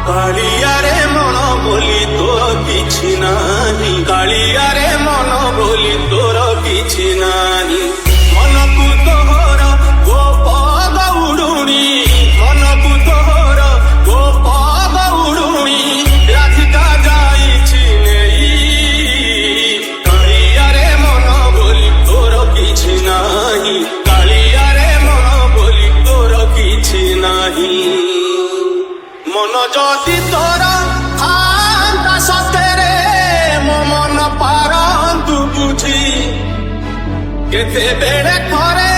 কালিয়ারে মন বলি তোর কিছু নাহি, কালিয়ারে মন বলি তোর কিছু নাহি। মনকু তোর গোপ গৌড়ুণী, মনকু তোর গোপ গৌড়ুণী রাধিকা যাইছি নেই। কালিয়ারে মন বলি তোর কিছু নাহি, কালিয়ারে মন বলি তোর কিছু নাহি। মন যদি তোর থান্তা সতেরে মো মন পারন্তু বুঝি, কেতে বেড়ে করে